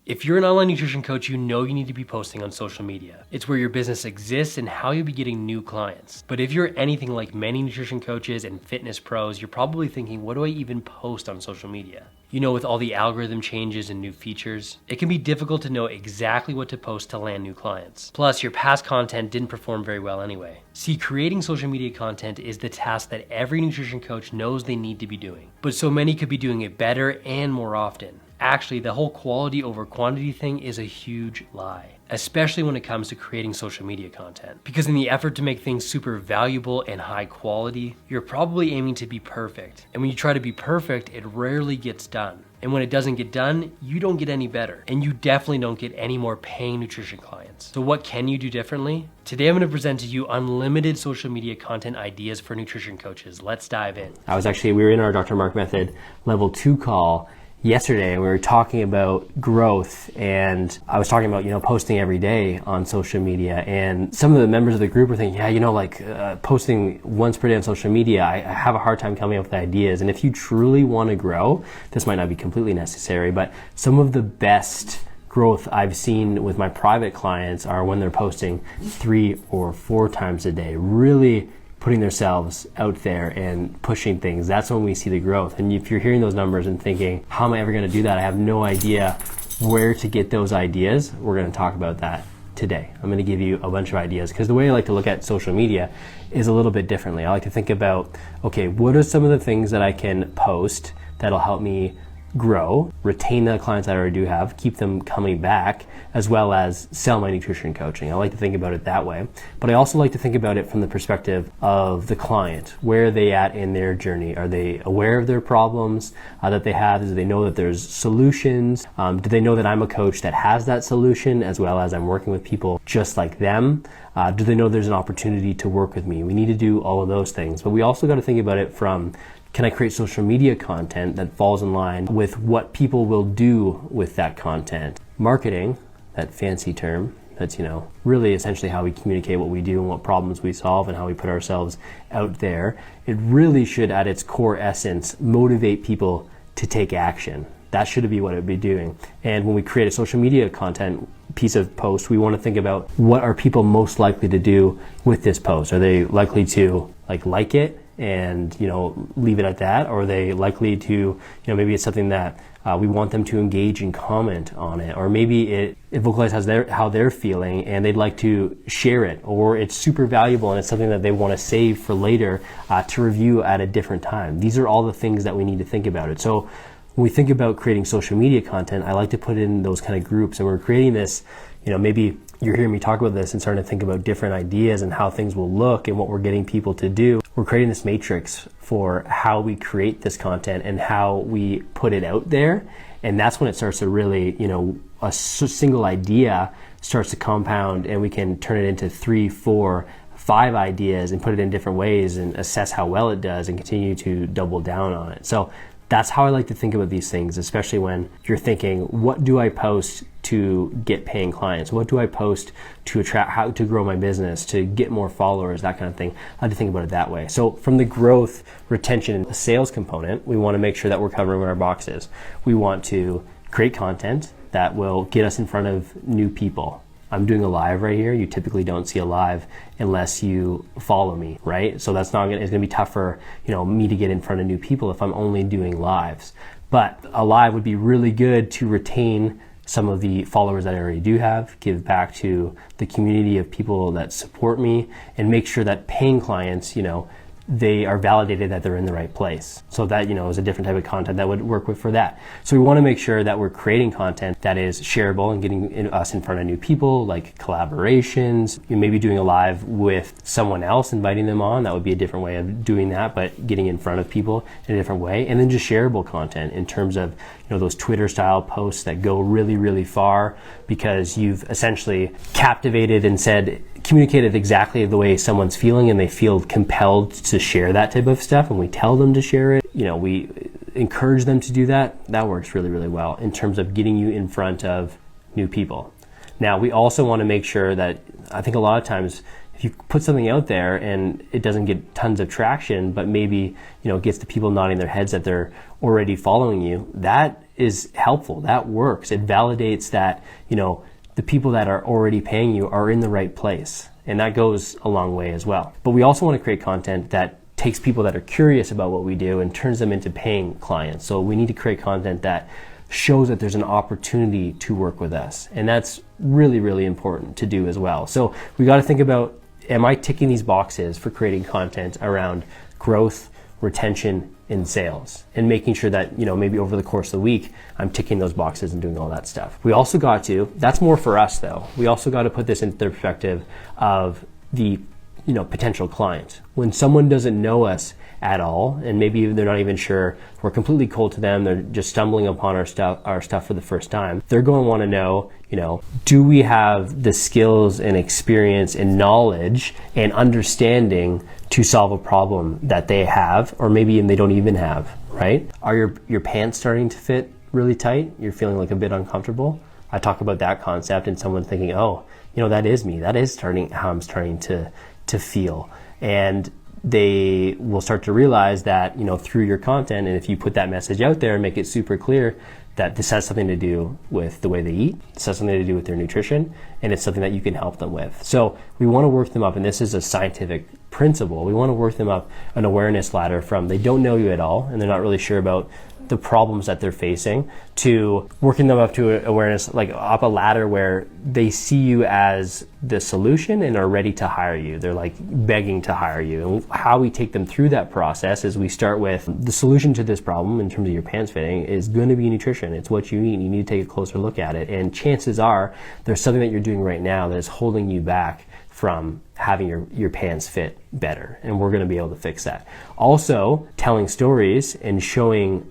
If you're an online nutrition coach, you know you need to be posting on social media. It's where your business exists and how you'll be getting new clients. But if you're anything like many nutrition coaches and fitness pros, you're probably thinking, what do I even post on social media? You know, with all the algorithm changes and new features, it can be difficult to know exactly what to post to land new clients. Plus, your past content didn't perform very well anyway. See, creating social media content is the task that every nutrition coach knows they need to be doing. But so many could be doing it better and more often. Actually, the whole quality over quantity thing is a huge lie, especially when it comes to creating social media content. Because in the effort to make things super valuable and high quality, you're probably aiming to be perfect. And when you try to be perfect, it rarely gets done. And when it doesn't get done, you don't get any better. And you definitely don't get any more paying nutrition clients. So what can you do differently? Today I'm going to present to you unlimited social media content ideas for nutrition coaches. Let's dive in. We were in our Dr. Mark Method level 2 call yesterday, and we were talking about growth, and I was talking about, posting every day on social media, and some of the members of the group were thinking, posting once per day on social media, I have a hard time coming up with ideas. And if you truly want to grow, this might not be completely necessary, but some of the best growth I've seen with my private clients are when they're posting 3 or 4 times a day, really putting themselves out there and pushing things. That's when we see the growth. And if you're hearing those numbers and thinking, how am I ever going to do that? I have no idea where to get those ideas. We're going to talk about that today. I'm going to give you a bunch of ideas, because the way I like to look at social media is a little bit differently. I like to think about, okay, what are some of the things that I can post that'll help me grow, retain the clients I already do have, keep them coming back, as well as sell my nutrition coaching. I like to think about it that way. But I also like to think about it from the perspective of the client. Where are they at in their journey? Are they aware of their problems that they have? Do they know that there's solutions? Do they know that I'm a coach that has that solution, as well as I'm working with people just like them? Do they know there's an opportunity to work with me? We need to do all of those things. But we also got to think about it from, can I create social media content that falls in line with what people will do with that content? Marketing, that fancy term, that's, really essentially how we communicate what we do and what problems we solve and how we put ourselves out there. It really should, at its core essence, motivate people to take action. That should be what it would be doing. And when we create a social media content piece of post, we want to think about, what are people most likely to do with this post? Are they likely to like it and leave it at that? Or are they likely to, maybe it's something that we want them to engage and comment on it, or maybe it vocalizes how they're feeling and they'd like to share it, or it's super valuable and it's something that they want to save for later to review at a different time. These are all the things that we need to think about it. So when we think about creating social media content, I like to put it in those kind of groups, and we're creating this, maybe you're hearing me talk about this and starting to think about different ideas and how things will look and what we're getting people to do. We're creating this matrix for how we create this content and how we put it out there. And that's when it starts to really, a single idea starts to compound, and we can turn it into 3, 4, 5 ideas and put it in different ways and assess how well it does and continue to double down on it. So that's how I like to think about these things, especially when you're thinking, what do I post to get paying clients? What do I post to attract, how to grow my business, to get more followers, that kind of thing? I like to think about it that way. So from the growth, retention, and sales component, we want to make sure that we're covering our boxes. We want to create content that will get us in front of new people. I'm doing a live right here. You typically don't see a live unless you follow me, right? So it's gonna be tough for me to get in front of new people if I'm only doing lives. But a live would be really good to retain some of the followers that I already do have, give back to the community of people that support me, and make sure that paying clients, they are validated that they're in the right place. So that, is a different type of content that would work for that. So we want to make sure that we're creating content that is shareable and getting us in front of new people, like collaborations. You may be doing a live with someone else, inviting them on. That would be a different way of doing that, but getting in front of people in a different way. And then just shareable content in terms of, those Twitter style posts that go really, really far, because you've essentially captivated and communicated exactly the way someone's feeling, and they feel compelled to share that type of stuff, and we tell them to share it. We encourage them to do that. That works really, really well in terms of getting you in front of new people. Now, we also want to make sure that, I think a lot of times, if you put something out there and it doesn't get tons of traction, but maybe, gets the people nodding their heads that they're already following you, that is helpful. That works. It validates that, the people that are already paying you are in the right place. And that goes a long way as well. But we also want to create content that takes people that are curious about what we do and turns them into paying clients. So we need to create content that shows that there's an opportunity to work with us. And that's really, really important to do as well. So we got to think about, am I ticking these boxes for creating content around growth, retention, and sales, and making sure that, maybe over the course of the week, I'm ticking those boxes and doing all that stuff. We also got to, that's more for us though, we also got to put this into the perspective of the, potential client. When someone doesn't know us at all, and maybe they're not even sure, we're completely cold to them, they're just stumbling upon our stuff for the first time, they're going to want to know, do we have the skills and experience and knowledge and understanding to solve a problem that they have, or maybe even they don't even have, right? Are your pants starting to fit really tight? You're feeling like a bit uncomfortable? I talk about that concept and someone thinking, oh, that is me. That is how I'm starting to feel. And they will start to realize that, through your content, and if you put that message out there and make it super clear that this has something to do with the way they eat, this has something to do with their nutrition, and it's something that you can help them with. So we want to work them up, and this is a scientific principle. We want to work them up an awareness ladder from they don't know you at all, and they're not really sure about the problems that they're facing, to working them up to awareness, like up a ladder where they see you as the solution and are ready to hire you. They're like begging to hire you. And how we take them through that process is we start with the solution to this problem in terms of your pants fitting is going to be nutrition. It's what you eat, and you need to take a closer look at it. And chances are there's something that you're doing right now that is holding you back from having your pants fit better. And we're going to be able to fix that. Also, telling stories and showing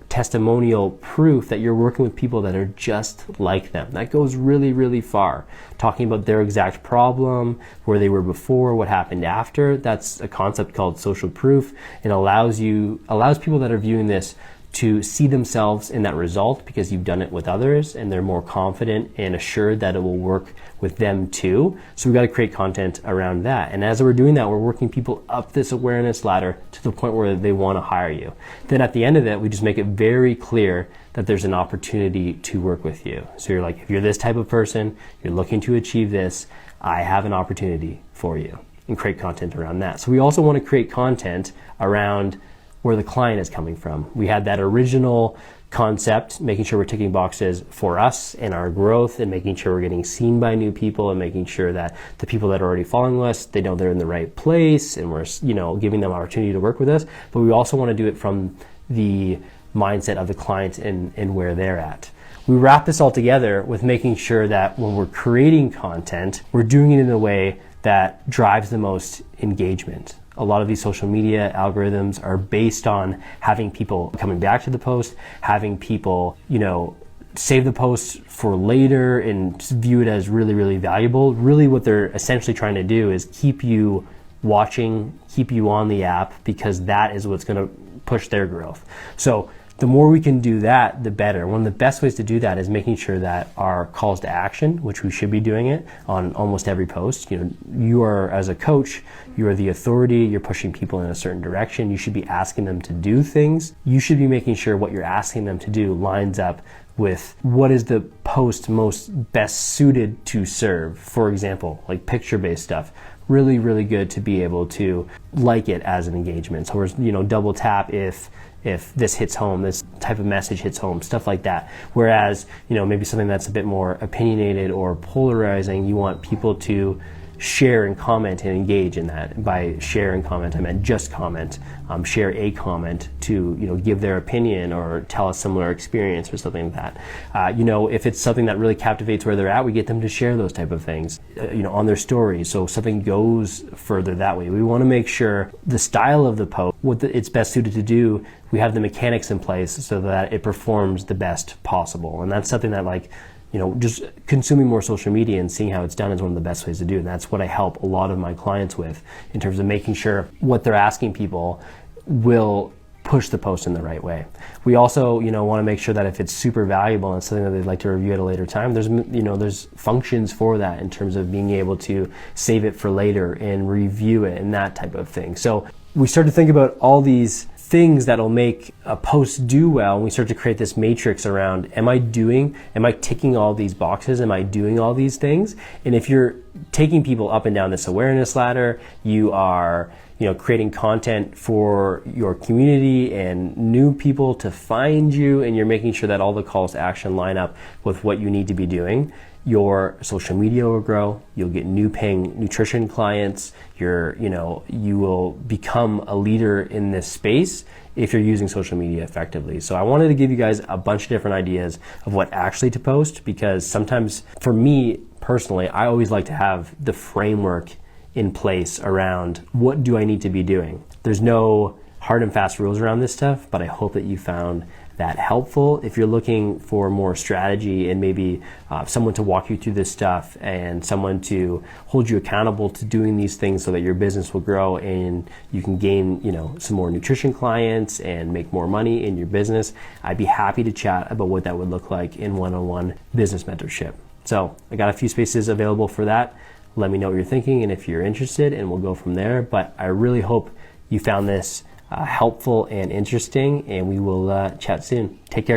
testimonial proof that you're working with people that are just like them. That goes really, really far. Talking about their exact problem, where they were before, what happened after. That's a concept called social proof. It allows people that are viewing this to see themselves in that result because you've done it with others, and they're more confident and assured that it will work with them too. So we've got to create content around that. And as we're doing that, we're working people up this awareness ladder to the point where they want to hire you. Then at the end of it, we just make it very clear that there's an opportunity to work with you. So you're like, if you're this type of person, you're looking to achieve this, I have an opportunity for you, and create content around that. So we also want to create content around where the client is coming from. We had that original concept, making sure we're ticking boxes for us and our growth, and making sure we're getting seen by new people, and making sure that the people that are already following us, they know they're in the right place, and we're giving them opportunity to work with us. But we also want to do it from the mindset of the client and where they're at. We wrap this all together with making sure that when we're creating content, we're doing it in a way that drives the most engagement. A lot of these social media algorithms are based on having people coming back to the post, having people, save the post for later and view it as really, really valuable. Really what they're essentially trying to do is keep you watching, keep you on the app, because that is what's going to push their growth. So the more we can do that, the better. One of the best ways to do that is making sure that our calls to action, which we should be doing it on almost every post. You are, as a coach, you are the authority, you're pushing people in a certain direction. You should be asking them to do things. You should be making sure what you're asking them to do lines up with what is the post most best suited to serve. For example, like picture-based stuff. Really, really good to be able to like it as an engagement. So we're, double tap if this hits home, this type of message hits home, stuff like that. Whereas, maybe something that's a bit more opinionated or polarizing, you want people to share and comment and engage in that. By share and comment, I meant just comment, share a comment to give their opinion or tell a similar experience or something like that. If it's something that really captivates where they're at, we get them to share those type of things on their stories, so something goes further that way. We want to make sure the style of the post, what it's best suited to do, we have the mechanics in place so that it performs the best possible. And that's something that just consuming more social media and seeing how it's done is one of the best ways to do it. And that's what I help a lot of my clients with, in terms of making sure what they're asking people will push the post in the right way. We also, want to make sure that if it's super valuable and something that they'd like to review at a later time, there's functions for that in terms of being able to save it for later and review it and that type of thing. So we start to think about all these things that'll make a post do well, and we start to create this matrix around, am I ticking all these boxes? Am I doing all these things? And if you're taking people up and down this awareness ladder, you are creating content for your community and new people to find you, and you're making sure that all the calls to action line up with what you need to be doing, your social media will grow, you'll get new paying nutrition clients, you will become a leader in this space if you're using social media effectively. So I wanted to give you guys a bunch of different ideas of what actually to post, because sometimes for me personally, I always like to have the framework in place around what do I need to be doing. There's no hard and fast rules around this stuff, but I hope that you found that helpful. If you're looking for more strategy and maybe someone to walk you through this stuff and someone to hold you accountable to doing these things so that your business will grow and you can gain some more nutrition clients and make more money in your business, I'd be happy to chat about what that would look like in one-on-one business mentorship. So I got a few spaces available for that. Let me know what you're thinking and if you're interested, and we'll go from there. But I really hope you found this helpful and interesting, and we will chat soon. Take care, guys.